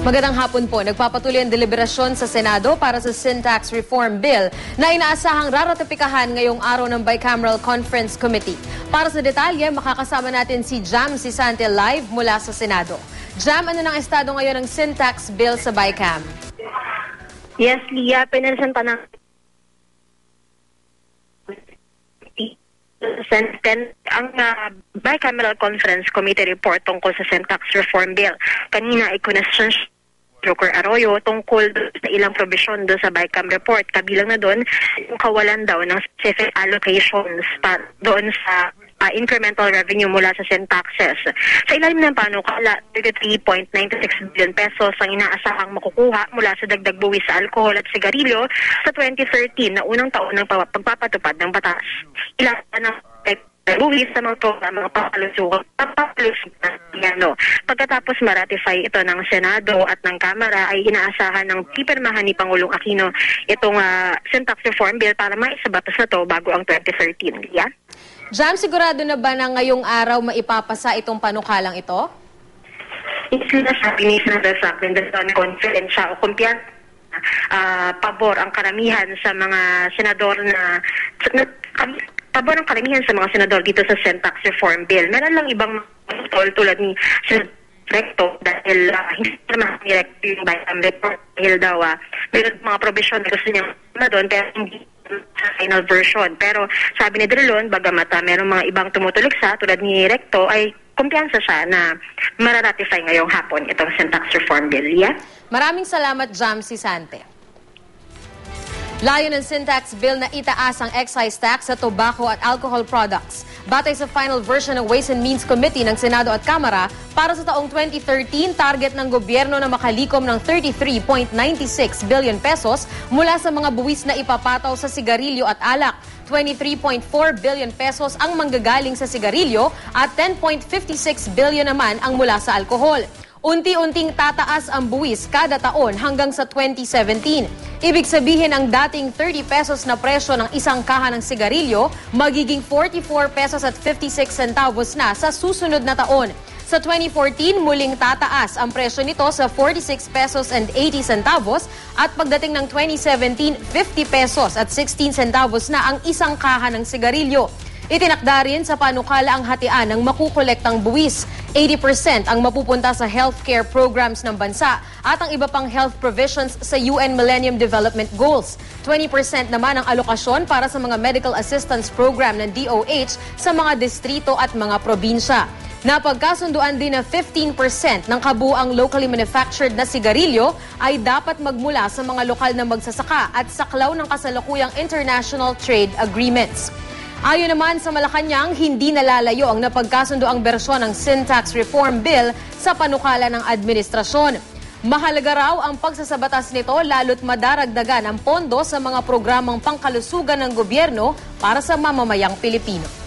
Magandang hapon po. Nagpapatuloy ang deliberasyon sa Senado para sa Sin Tax Reform Bill na inaasahang raratipikahan ngayong araw ng Bicameral Conference Committee. Para sa detalye, makakasama natin si Jam Sisante live mula sa Senado. Jam, ano ng estado ngayon ng Sin Tax Bill sa Bicam? Yes, Lia, pinresenta ng ang Bicameral Conference Committee report tungkol sa Sin Tax Reform Bill. Kanina ay question Joker Arroyo tungkol sa ilang provision doon sa Bicam report. Kabilang na doon yung kawalan daw ng specific allocations doon sa incremental revenue mula sa sin taxes. Sa ilalim ng panukala, 33.96 billion pesos ang inaasahang makukuha mula sa dagdag buwis sa alkohol at sigarilyo sa 2013 na unang taon ng pagpapatupad ng batas. Ilan ng buwis sa mga programa ng papalusog Pagkatapos maratify ito ng Senado at ng Kamara ay inaasahan ng pipirmahan ni Pangulong Aquino itong Sin Tax Reform Bill para maisabatas na to bago ang 2013. Yeah? Jam, sigurado na ba na ngayong araw maipapasa itong panukalang ito? Sinasabi ni Senator Franklin Dizon confident siya o kumpiyan pabor ang karamihan sa mga senador pabor ang karamihan sa mga senador dito sa Sin Tax Reform Bill. Meron lang ibang tulad ni Senator Recto dahil hindi naman direct yung Bicam report dahil daw meron mga provision na gusto niya na doon pero hindi sa final version. Pero sabi ni Drilon, bagamat meron mga ibang tumutuliksa tulad ni Recto ay kumpiyansa siya na mararatify ngayong hapon itong Sin Tax Reform Bill. Yeah? Maraming salamat, Jam Sisante. Layo ng Sin Tax Bill na itaas ang excise tax sa tobacco at alcohol products. Batay sa final version ng Ways and Means Committee ng Senado at Kamara, para sa taong 2013, target ng gobyerno na makalikom ng 33.96 billion pesos mula sa mga buwis na ipapataw sa sigarilyo at alak. 23.4 billion pesos ang manggagaling sa sigarilyo at 10.56 billion naman ang mula sa alkohol. Unti-unting tataas ang buwis kada taon hanggang sa 2017. Ibig sabihin ang dating 30 pesos na presyo ng isang kaha ng sigarilyo magiging 44 pesos at 56 centavos na sa susunod na taon. Sa 2014, muling tataas ang presyo nito sa 46 pesos and 80 centavos at pagdating ng 2017, 50 pesos at 16 centavos na ang isang kaha ng sigarilyo. Itinakda rin sa panukala ang hatian ng makukolektang buwis. 80% ang mapupunta sa healthcare programs ng bansa at ang iba pang health provisions sa UN Millennium Development Goals. 20% naman ang alokasyon para sa mga medical assistance program ng DOH sa mga distrito at mga probinsya. Napagkasunduan din na 15% ng kabuang locally manufactured na sigarilyo ay dapat magmula sa mga lokal na magsasaka at saklaw ng kasalukuyang international trade agreements. Ayon naman sa Malacanang, hindi nalalayo ang napagkasundoang bersyon ng Sin Tax Reform Bill sa panukala ng administrasyon. Mahalaga raw ang pagsasabatas nito lalo't madaragdagan ang pondo sa mga programang pangkalusugan ng gobyerno para sa mamamayang Pilipino.